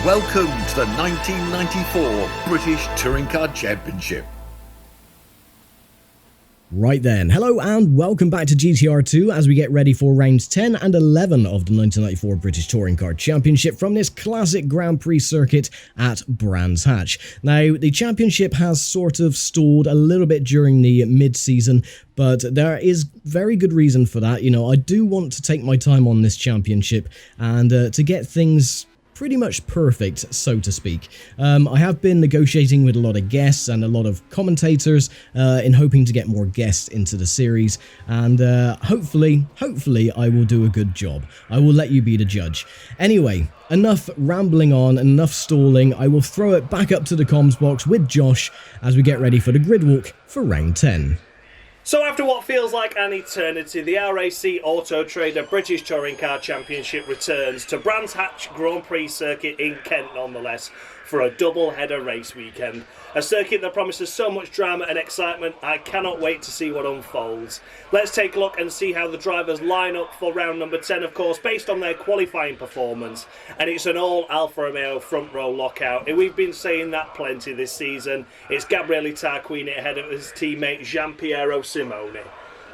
Welcome to the 1994 British Touring Car Championship. Right then, hello and welcome back to GTR 2 as we get ready for rounds 10 and 11 of the 1994 British Touring Car Championship from this classic Grand Prix circuit at Brands Hatch. Now, the championship has sort of stalled a little bit during the mid-season, but there is very good reason for that. You know, I do want to take my time on this championship and to get things pretty much perfect, so to speak. I have been negotiating with a lot of guests and a lot of commentators in hoping to get more guests into the series, and hopefully I will do a good job. I will let you be the judge. Anyway, enough rambling on, enough stalling. I will throw it back up to the comms box with Josh as we get ready for the grid walk for round 10. So after what feels like an eternity, the RAC Auto Trader British Touring Car Championship returns to Brands Hatch Grand Prix circuit in Kent nonetheless for a double-header race weekend. A circuit that promises so much drama and excitement, I cannot wait to see what unfolds. Let's take a look and see how the drivers line up for round number 10, of course, based on their qualifying performance. And it's an all Alfa Romeo front row lockout. And we've been saying that plenty this season. It's Gabriele Tarquini ahead of his teammate Gianpiero Simone.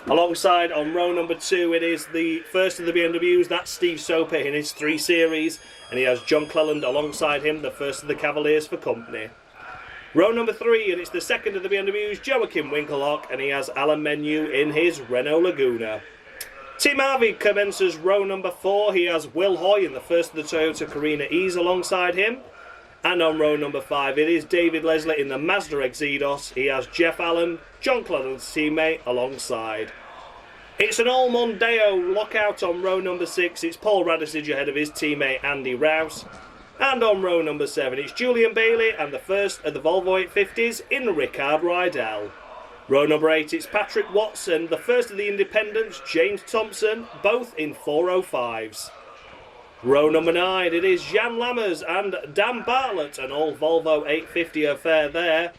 Alongside on row number 2, it is the first of the BMWs, that's Steve Soper in his 3 Series, and he has John Cleland alongside him, the first of the Cavaliers for company. Row number 3, and it's the second of the BMWs, Joachim Winkelhock, and he has Alan Menu in his Renault Laguna. Tim Harvey commences row number 4, he has Will Hoy in the first of the Toyota Carina E's alongside him. And on row number 5, it is David Leslie in the Mazda Exedos. He has Jeff Allen, John Cleland's teammate, alongside. It's an all Mondeo lockout on row number 6. It's Paul Radisich ahead of his teammate Andy Rouse. And on row number 7, it's Julian Bailey and the first of the Volvo 850s in Rickard Rydell. Row number 8, it's Patrick Watson, the first of the independents, James Thompson, both in 405s. Row number 9, it is Jan Lammers and Dan Bartlett, an all Volvo 850 affair there.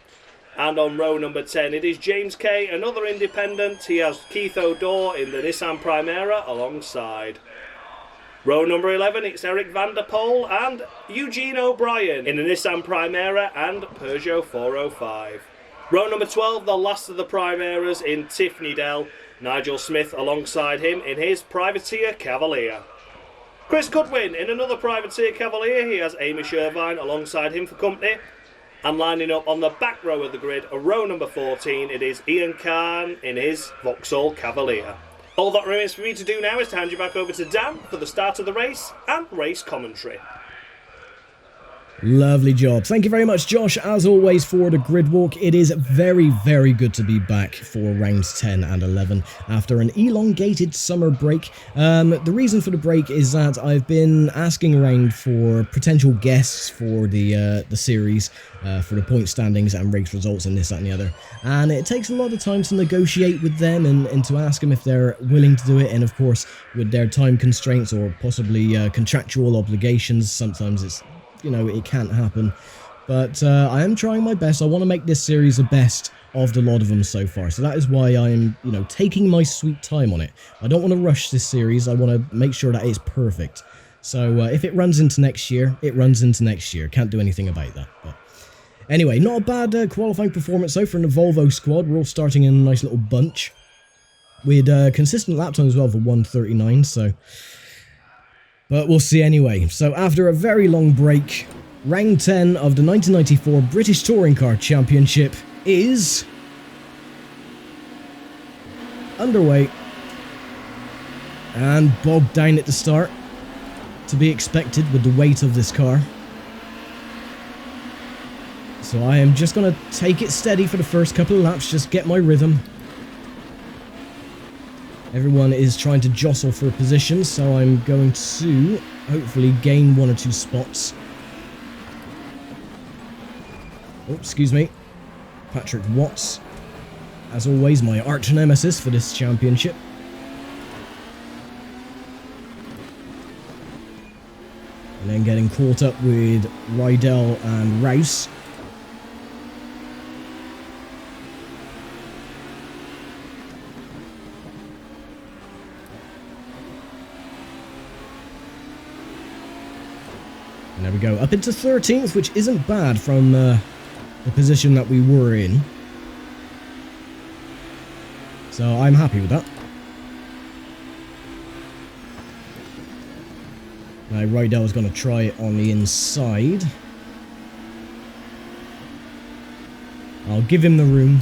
And on row number 10, it is James Kay, another independent. He has Keith O'Dore in the Nissan Primera alongside. Row number 11, it's Eric van der Poel and Eugene O'Brien in the Nissan Primera and Peugeot 405. Row number 12, the last of the Primeras in Tiffany Dell, Nigel Smith alongside him in his Privateer Cavalier. Chris Goodwin in another Privateer Cavalier, he has Amish Irvine alongside him for company. And lining up on the back row of the grid, row number 14, it is Ian Khan in his Vauxhall Cavalier. All that remains for me to do now is to hand you back over to Dan for the start of the race and race commentary. Lovely job. Thank you very much, Josh, as always, for the grid walk. It is very, very good to be back for rounds 10 and 11 after an elongated summer break. The reason for the break is that I've been asking around for potential guests for the series, for the point standings and race results and this, that and the other. And it takes a lot of time to negotiate with them and to ask them if they're willing to do it. And of course, with their time constraints or possibly contractual obligations, sometimes it's, you know, it can't happen, but I am trying my best. I want to make this series the best of the lot of them so far, so that is why I am, you know, taking my sweet time on it. I don't want to rush this series. I want to make sure that it's perfect. So if it runs into next year, it runs into next year. Can't do anything about that. But anyway, not a bad qualifying performance though from the Volvo squad. We're all starting in a nice little bunch with consistent lap time as well for 1:39. So. But we'll see anyway. So after a very long break, round 10 of the 1994 British Touring Car Championship is underway and bogged down at the start, to be expected with the weight of this car. So I am just going to take it steady for the first couple of laps, just get my rhythm. Everyone is trying to jostle for a position, so I'm going to hopefully gain 1 or 2 spots. Oh, excuse me. Patrick Watts, as always, my arch nemesis for this championship. And then getting caught up with Rydell and Rouse. And there we go, up into 13th, which isn't bad from the position that we were in. So I'm happy with that. Now Rydell's going to try it on the inside. I'll give him the room.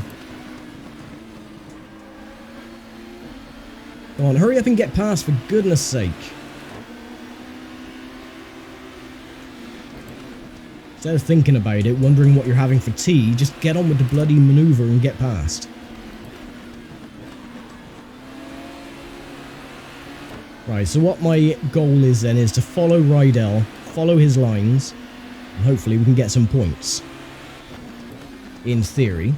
Come on, hurry up and get past, for goodness sake. Instead of thinking about it, wondering what you're having for tea, just get on with the bloody maneuver and get past. Right, so what my goal is then is to follow Rydell, follow his lines, and hopefully we can get some points. In theory.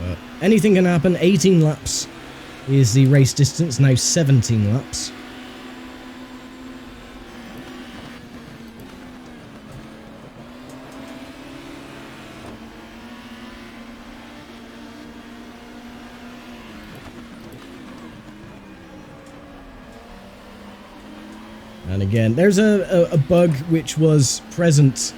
But anything can happen. 18 laps is the race distance, now 17 laps. And again, there's a bug which was present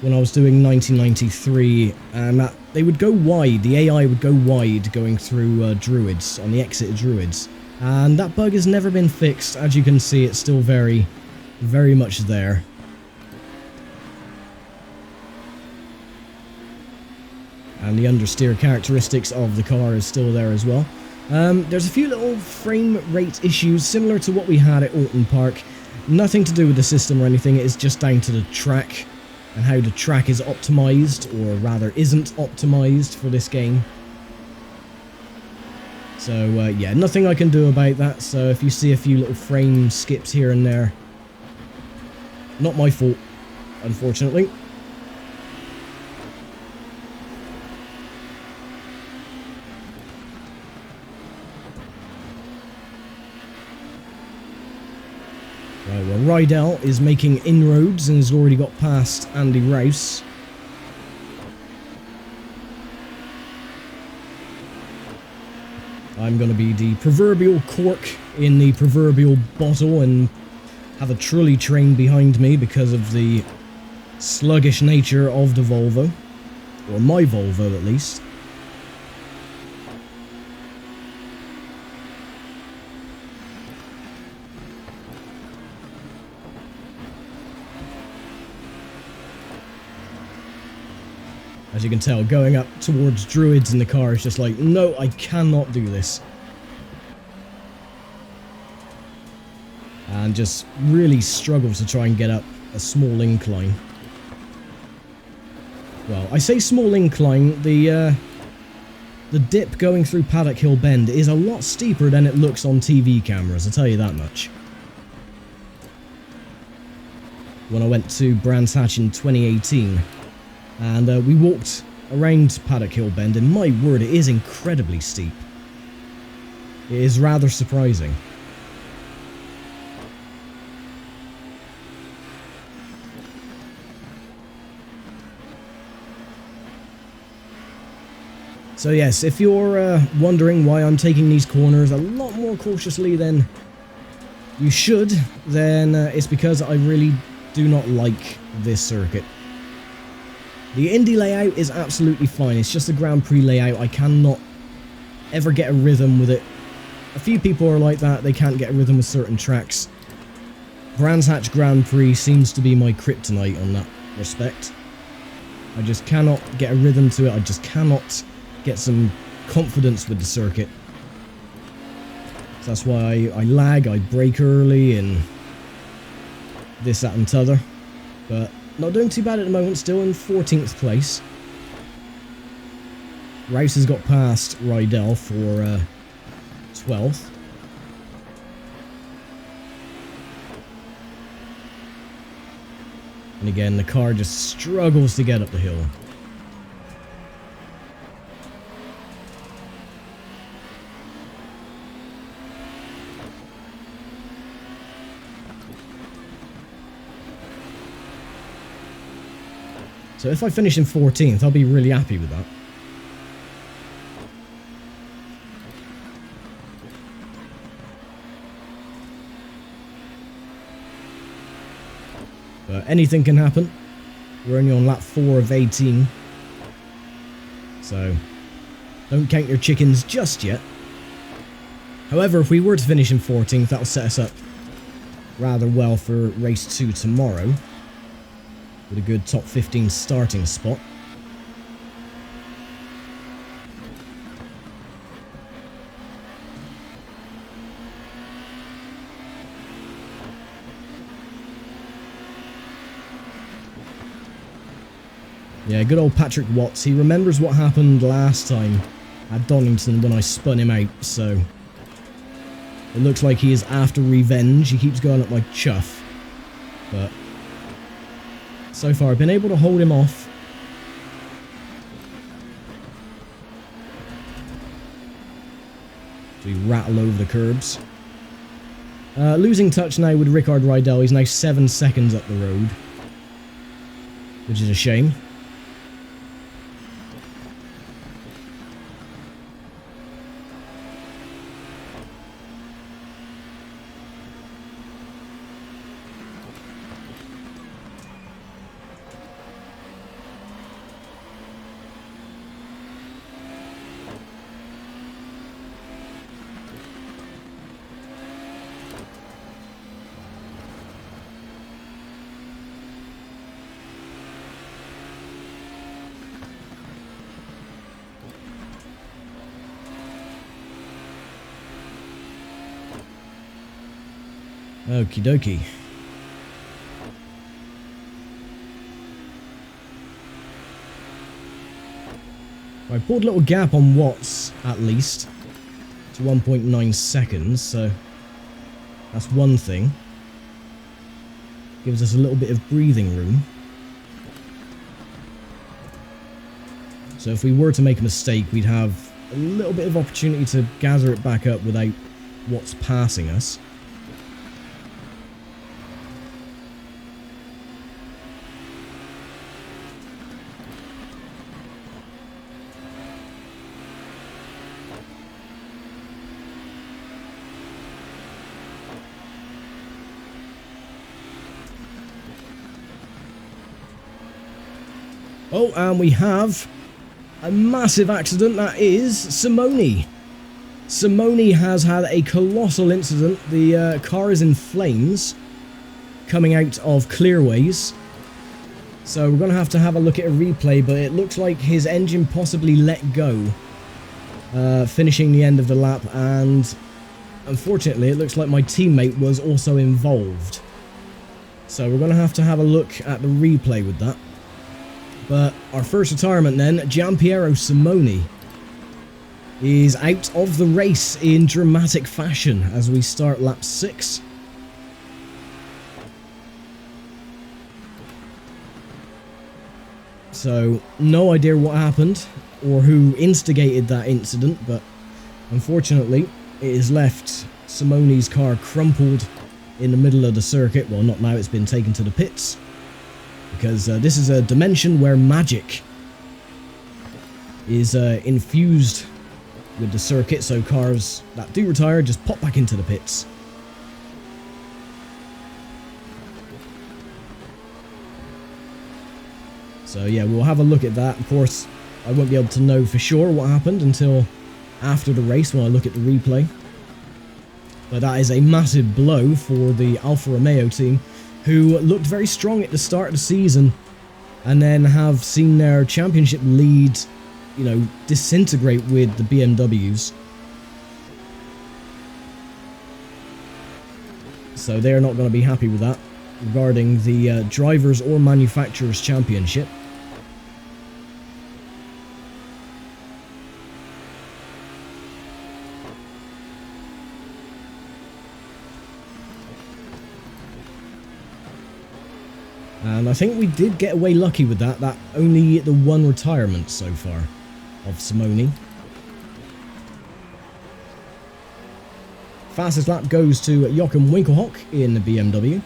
when I was doing 1993, and that they would go wide, the AI would go wide going through druids, on the exit of druids. And that bug has never been fixed. As you can see, it's still very, very much there. And the understeer characteristics of the car is still there as well. There's a few little frame rate issues similar to what we had at Alton Park. Nothing to do with the system or anything, it's just down to the track and how the track is optimized, or rather isn't optimized for this game. So yeah, nothing I can do about that, so if you see a few little frame skips here and there, not my fault, unfortunately. Right, well, Rydell is making inroads and has already got past Andy Rouse. I'm going to be the proverbial cork in the proverbial bottle and have a trolley train behind me because of the sluggish nature of the Volvo. Or my Volvo, at least. As you can tell, going up towards druids in the car is just like, no, I cannot do this. And just really struggles to try and get up a small incline. Well, I say small incline, the dip going through Paddock Hill Bend is a lot steeper than it looks on TV cameras, I'll tell you that much. When I went to Brands Hatch in 2018, and we walked around Paddock Hill Bend, and my word, it is incredibly steep. It is rather surprising. So yes, if you're wondering why I'm taking these corners a lot more cautiously than you should, then it's because I really do not like this circuit. The Indy layout is absolutely fine, it's just the Grand Prix layout, I cannot ever get a rhythm with it. A few people are like that, they can't get a rhythm with certain tracks. Brands Hatch Grand Prix seems to be my kryptonite on that respect. I just cannot get a rhythm to it, I just cannot get some confidence with the circuit. So that's why I lag, I brake early, and this, that and t'other. But not doing too bad at the moment, still in 14th place. Rouse has got past Rydell for 12th. And again, the car just struggles to get up the hill. So if I finish in 14th, I'll be really happy with that. But anything can happen. We're only on lap 4 of 18. So, don't count your chickens just yet. However, if we were to finish in 14th, that'll set us up rather well for race 2 tomorrow. With a good top 15 starting spot. Yeah, good old Patrick Watts. He remembers what happened last time at Donington when I spun him out, so it looks like he is after revenge. He keeps going up like chuff, but so far I've been able to hold him off. So we rattle over the curbs. Losing touch now with Rickard Rydell. He's now 7 seconds up the road, which is a shame. Okie dokie. I pulled a little gap on Watts, at least, to 1.9 seconds, so that's one thing. Gives us a little bit of breathing room. So if we were to make a mistake, we'd have a little bit of opportunity to gather it back up without Watts passing us. Oh, and we have a massive accident. That is Simone. Simone has had a colossal incident. The car is in flames coming out of clearways. So we're going to have a look at a replay, but it looks like his engine possibly let go, finishing the end of the lap, and unfortunately it looks like my teammate was also involved. So we're going to have a look at the replay with that. But our first retirement then, Gianpiero Simone is out of the race in dramatic fashion as we start lap 6. So, no idea what happened or who instigated that incident, but unfortunately it has left Simone's car crumpled in the middle of the circuit. Well, not now, it's been taken to the pits. Because this is a dimension where magic is infused with the circuit, so cars that do retire just pop back into the pits. So yeah, we'll have a look at that. Of course, I won't be able to know for sure what happened until after the race when I look at the replay. But that is a massive blow for the Alfa Romeo team, who looked very strong at the start of the season and then have seen their championship lead, you know, disintegrate with the BMWs. So they're not going to be happy with that regarding the Drivers' or Manufacturers' Championship. And I think we did get away lucky with that. That only the one retirement so far of Simone. Fastest lap goes to Joachim Winkelhock in the BMW.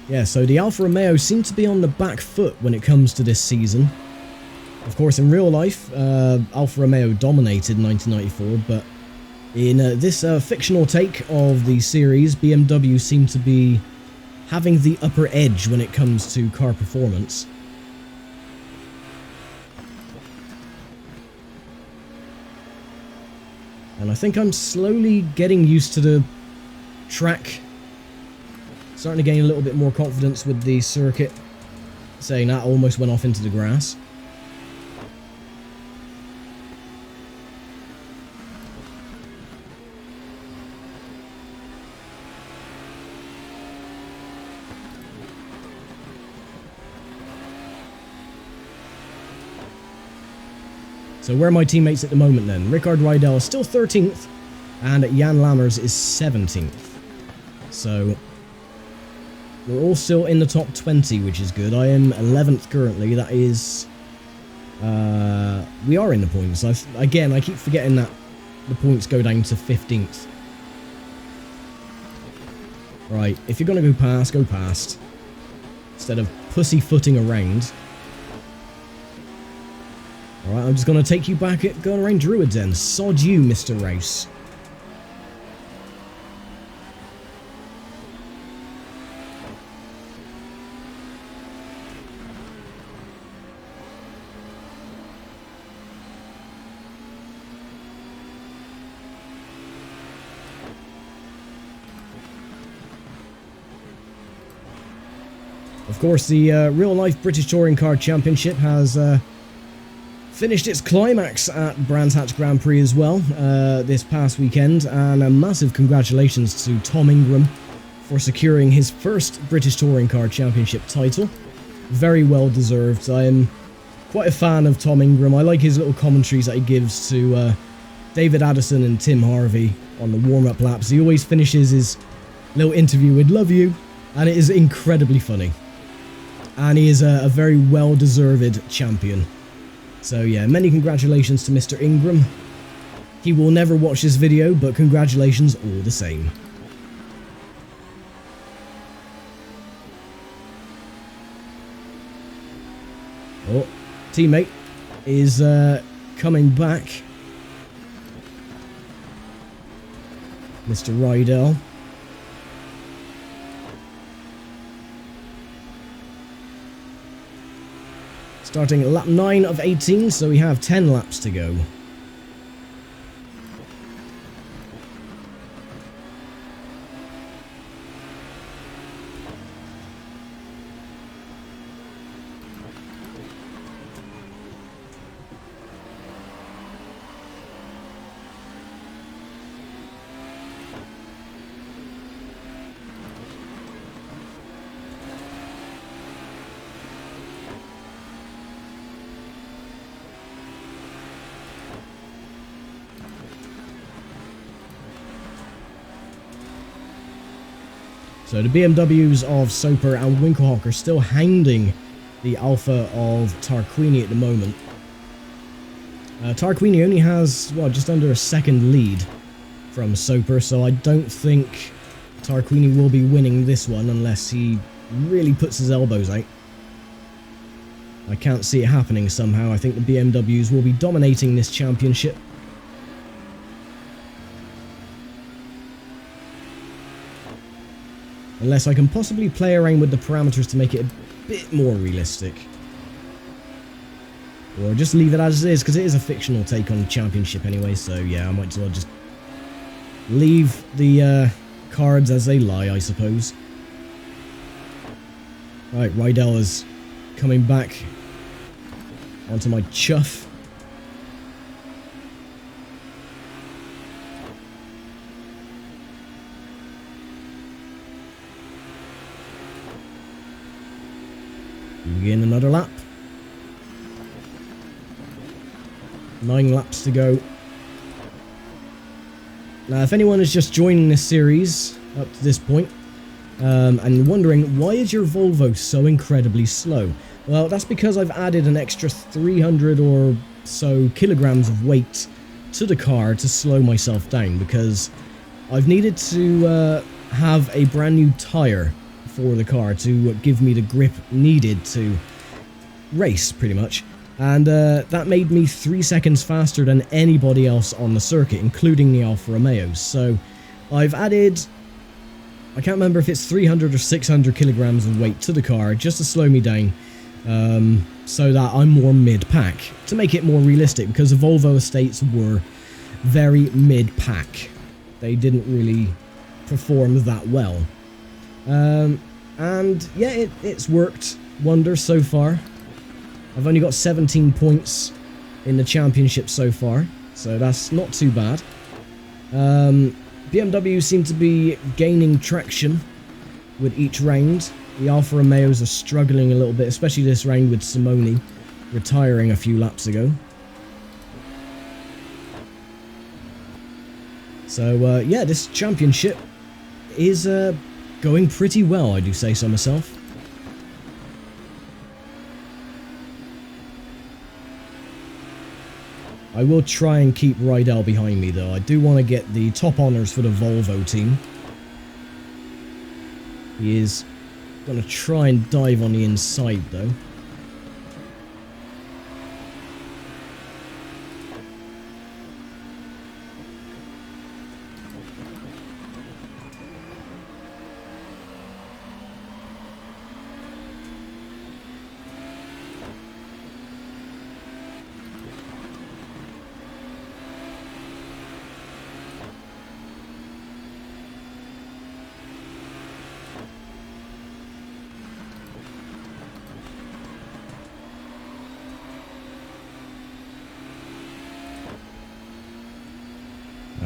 Yeah, so the Alfa Romeo seem to be on the back foot when it comes to this season. Of course, in real life, Alfa Romeo dominated 1994, but in this fictional take of the series, BMW seem to be having the upper edge when it comes to car performance. And I think I'm slowly getting used to the track. Starting to gain a little bit more confidence with the circuit. Saying that, almost went off into the grass. So where are my teammates at the moment then? Rickard Rydell is still 13th, and Jan Lammers is 17th. So we're all still in the top 20, which is good. I am 11th currently. That is... we are in the points. Again, I keep forgetting that the points go down to 15th. Right, if you're going to go past. Instead of pussyfooting around. Alright, I'm just going to take you back at going around Druids then. Sod you, Mr. Race. Of course, the real-life British Touring Car Championship has finished its climax at Brands Hatch Grand Prix as well this past weekend, and a massive congratulations to Tom Ingram for securing his first British Touring Car Championship title. Very well deserved. I am quite a fan of Tom Ingram. I like his little commentaries that he gives to David Addison and Tim Harvey on the warm-up laps. He always finishes his little interview with "Love you," and it is incredibly funny. And he is a very well-deserved champion. So yeah, many congratulations to Mr. Ingram. He will never watch this video, but congratulations all the same. Oh, teammate is coming back. Mr. Rydell. Starting at lap 9 of 18, so we have 10 laps to go. So the BMWs of Soper and Winkelhock are still hounding the Alpha of Tarquini at the moment. Tarquini only has, well, just under a second lead from Soper, so I don't think Tarquini will be winning this one unless he really puts his elbows out. I can't see it happening somehow. I think the BMWs will be dominating this championship. Unless I can possibly play around with the parameters to make it a bit more realistic. Or just leave it as it is, because it is a fictional take on the championship anyway, so yeah, I might as well just leave the cards as they lie, I suppose. Right, Rydell is coming back onto my chuff. Begin another lap. 9 laps to go. Now, if anyone is just joining this series up to this point, and wondering, why is your Volvo so incredibly slow? Well, that's because I've added an extra 300 or so kilograms of weight to the car to slow myself down, because I've needed to have a brand new tyre for the car to give me the grip needed to race, pretty much. And that made me 3 seconds faster than anybody else on the circuit, including the Alfa Romeos. So I've added, I can't remember if it's 300 or 600 kilograms of weight to the car just to slow me down, so that I'm more mid-pack, to make it more realistic, because the Volvo estates were very mid-pack. They didn't really perform that well. And yeah, it's worked wonders so far. I've only got 17 points in the championship so far, so that's not too bad. BMW seem to be gaining traction with each round. The Alfa Romeos are struggling a little bit, especially this round with Simone retiring a few laps ago. So yeah, this championship is going pretty well, I do say so myself. I will try and keep Rydell behind me though. I do want to get the top honours for the Volvo team. He is going to try and dive on the inside though.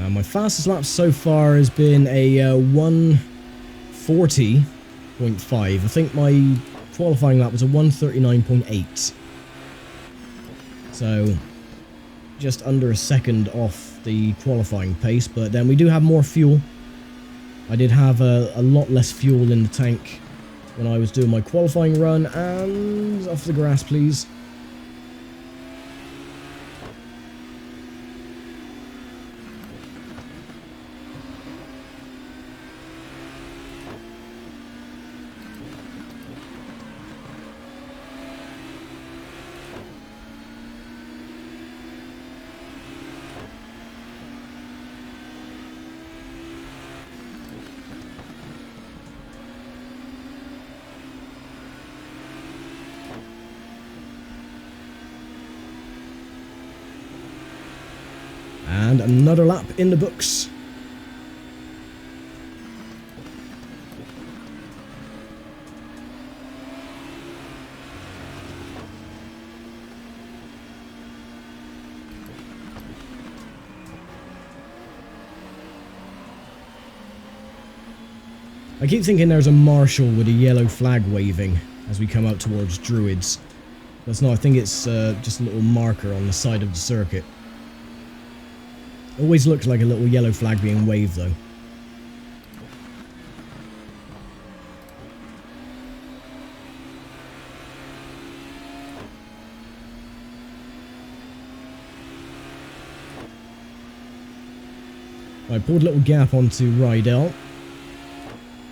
My fastest lap so far has been a 140.5. I think my qualifying lap was a 139.8. So just under a second off the qualifying pace, but then we do have more fuel. I did have a lot less fuel in the tank when I was doing my qualifying run, and off the grass please. And another lap in the books. I keep thinking there's a marshal with a yellow flag waving as we come out towards Druids. But no, I think it's just a little marker on the side of the circuit. Always looks like a little yellow flag being waved though. I pulled a little gap onto Rydell.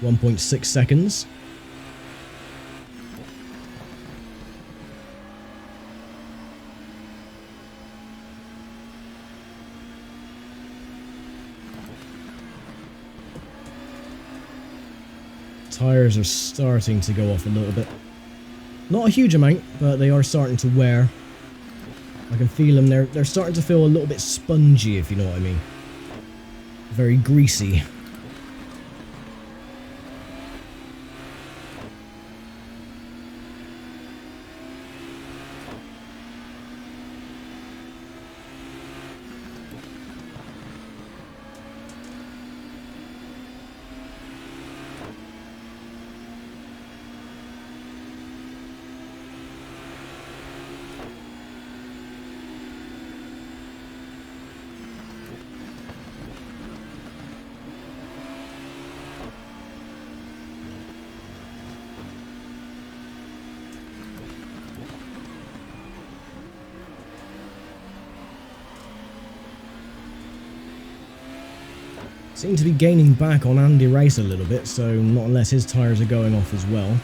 1.6 seconds. Tires are starting to go off a little bit. Not a huge amount, but they are starting to wear. I can feel them. They're starting to feel a little bit spongy, if you know what I mean. Very greasy. Seem to be gaining back on Andy Rice a little bit, so not unless his tyres are going off as well.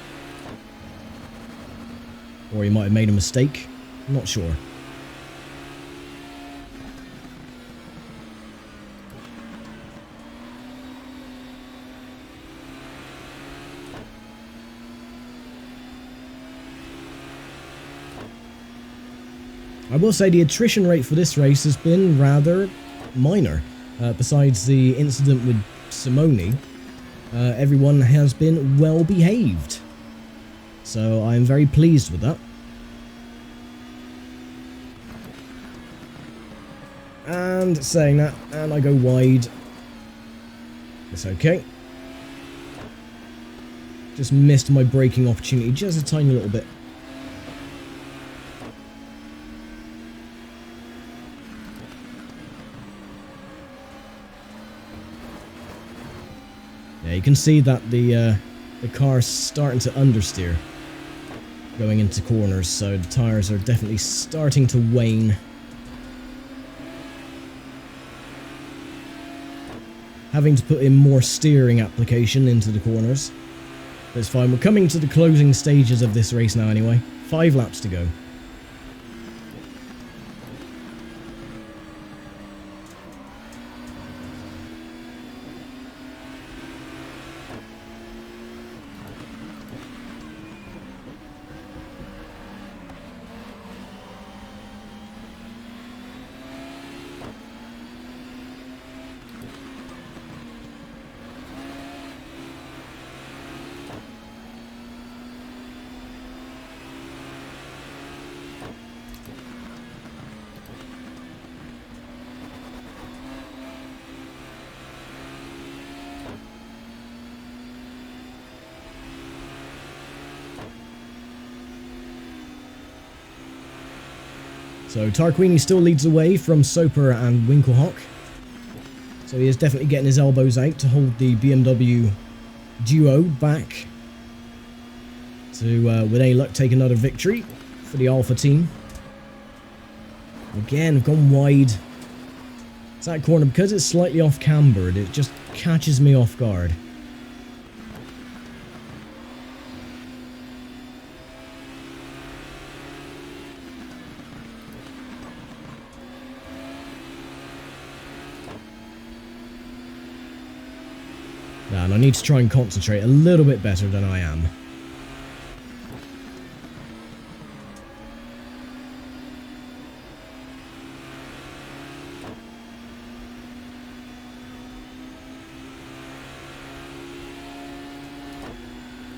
Or he might have made a mistake. I'm not sure. I will say the attrition rate for this race has been rather minor. Besides the incident with Simone, everyone has been well behaved. So I'm very pleased with that. And saying that, and I go wide. It's okay. Just missed my braking opportunity just a tiny little bit. Yeah, you can see that the car's starting to understeer going into corners, so the tyres are definitely starting to wane. Having to put in more steering application into the corners. But it's fine, we're coming to the closing stages of this race now anyway. 5 laps to go. So Tarquini still leads away from Soper and Winkelhock. So he is definitely getting his elbows out to hold the BMW duo back to, with any luck, take another victory for the Alpha team. Again, I've gone wide. It's that corner, because it's slightly off cambered, it just catches me off guard. And I need to try and concentrate a little bit better than I am.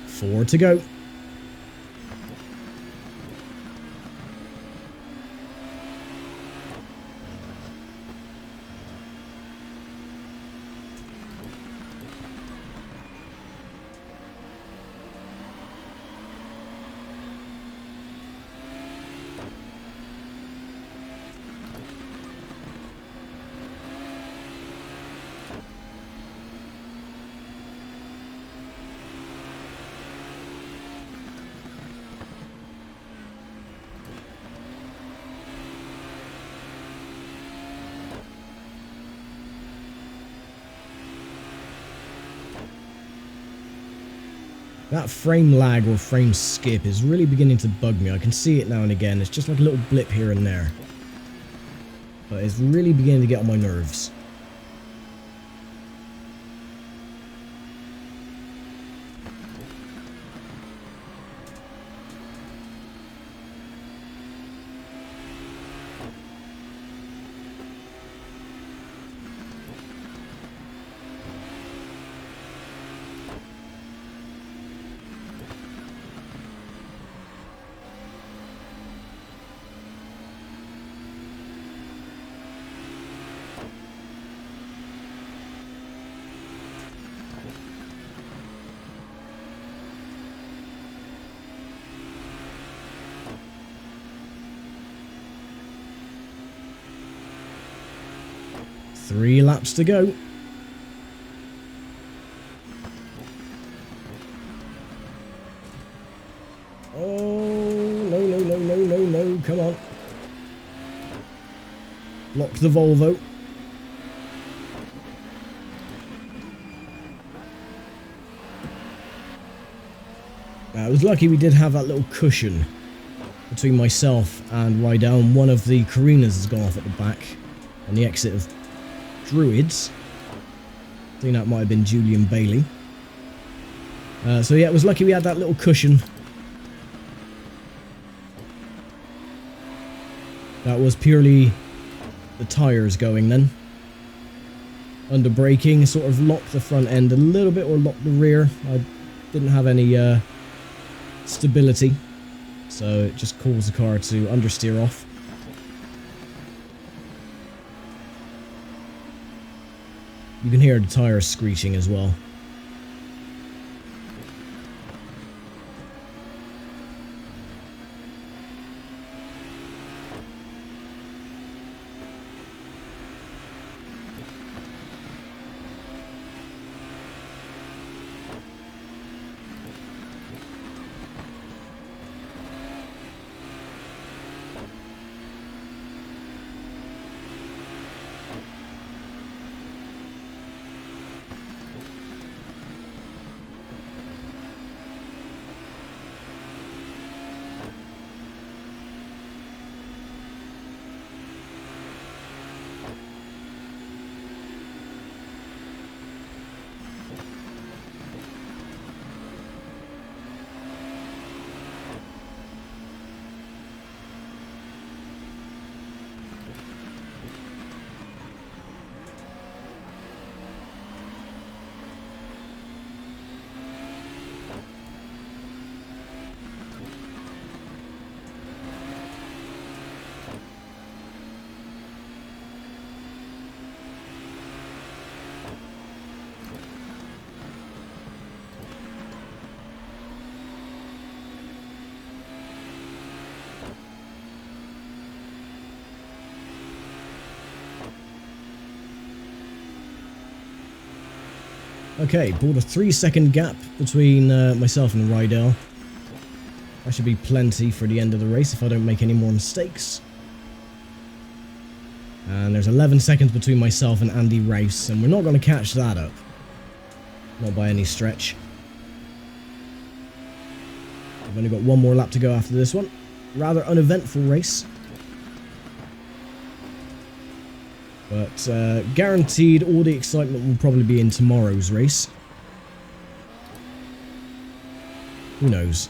Four to go. That frame lag or frame skip is really beginning to bug me. I can see it now and again. It's just like a little blip here and there. But it's really beginning to get on my nerves. Three laps to go. Oh, no, come on. Block the Volvo. I was lucky we did have that little cushion between myself and Rydell, and one of the Carinas has gone off at the back on the exit of Druids. I think that might have been Julian Bailey. So yeah, it was lucky we had that little cushion. That was purely the tyres going then. Under braking, sort of locked the front end a little bit, or locked the rear. I didn't have any stability, so it just caused the car to understeer off. You can hear the tyres screeching as well. Okay, brought a 3-second gap between myself and Rydell. That should be plenty for the end of the race if I don't make any more mistakes. And there's 11 seconds between myself and Andy Race, and we're not going to catch that up. Not by any stretch. I've only got one more lap to go after this one. Rather uneventful race. But guaranteed all the excitement will probably be in tomorrow's race. Who knows?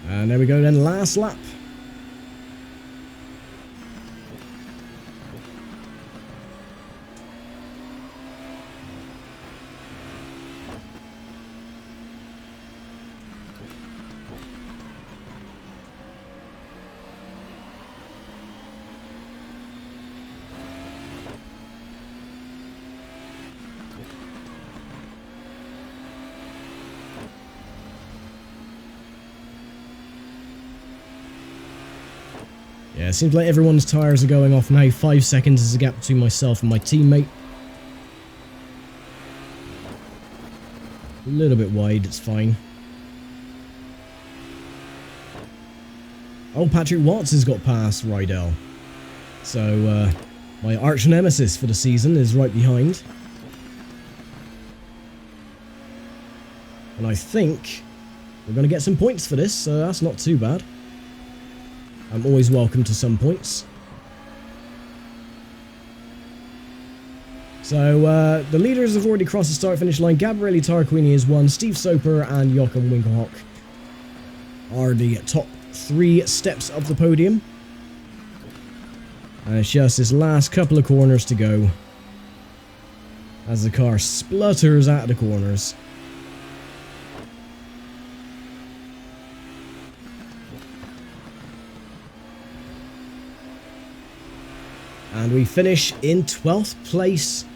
And there we go then, last lap. Yeah, it seems like everyone's tyres are going off now. 5 seconds is the gap between myself and my teammate. A little bit wide, it's fine. Oh, Patrick Watts has got past Rydell. So, my arch nemesis for the season is right behind. And I think we're going to get some points for this, so that's not too bad. I'm always welcome to some points. So, the leaders have already crossed the start-finish line. Gabriele Tarquini is one. Steve Soper and Joachim Winkelhock are the top 3 steps of the podium. And it's just this last couple of corners to go as the car splutters out of the corners. And we finish in 12th place,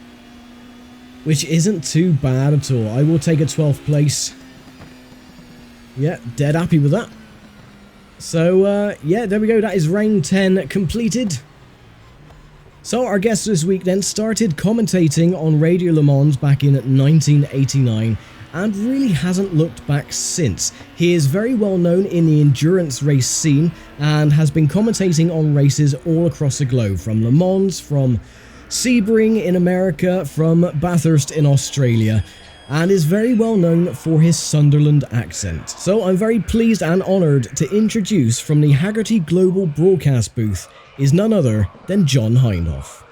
which isn't too bad at all. I will take a 12th place. Yeah, dead happy with that. So, yeah, there we go. That is round 10 completed. So, our guest this week then started commentating on Radio Le Mans back in 1989 and really hasn't looked back since. He is very well known in the endurance race scene and has been commentating on races all across the globe, from Le Mans, from Sebring in America, from Bathurst in Australia, and is very well known for his Sunderland accent. So I'm very pleased and honoured to introduce, from the Haggerty Global broadcast booth, is none other than John Hindhaugh.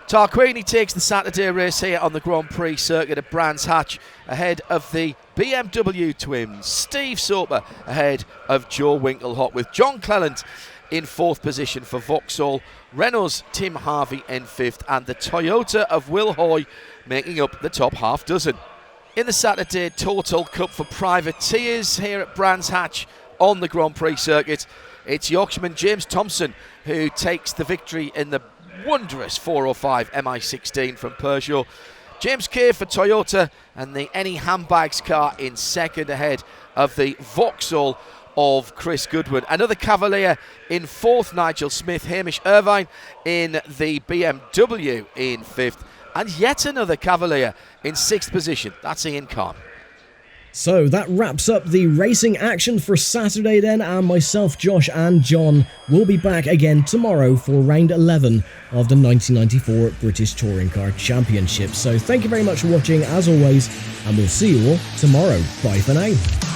Tarquini takes the Saturday race here on the Grand Prix circuit at Brands Hatch, ahead of the BMW twins. Steve Soper ahead of Joe Winkelhock, with John Cleland in 4th position for Vauxhall, Renault's Tim Harvey in 5th, and the Toyota of Will Hoy making up the top half dozen. In the Saturday Total Cup for privateers here at Brands Hatch on the Grand Prix circuit, it's Yorkshireman James Thompson who takes the victory in the wondrous 405 MI16 from Peugeot. James Kay for Toyota, and the Any Handbags car in 2nd ahead of the Vauxhall of Chris Goodwin. Another Cavalier in 4th, Nigel Smith. Hamish Irvine in the BMW in 5th, and yet another Cavalier in 6th position. That's Ian Khan. So that wraps up the racing action for Saturday then, and myself, Josh and John will be back again tomorrow for round 11 of the 1994 British Touring Car Championship. So thank you very much for watching as always, and we'll see you all tomorrow. Bye for now.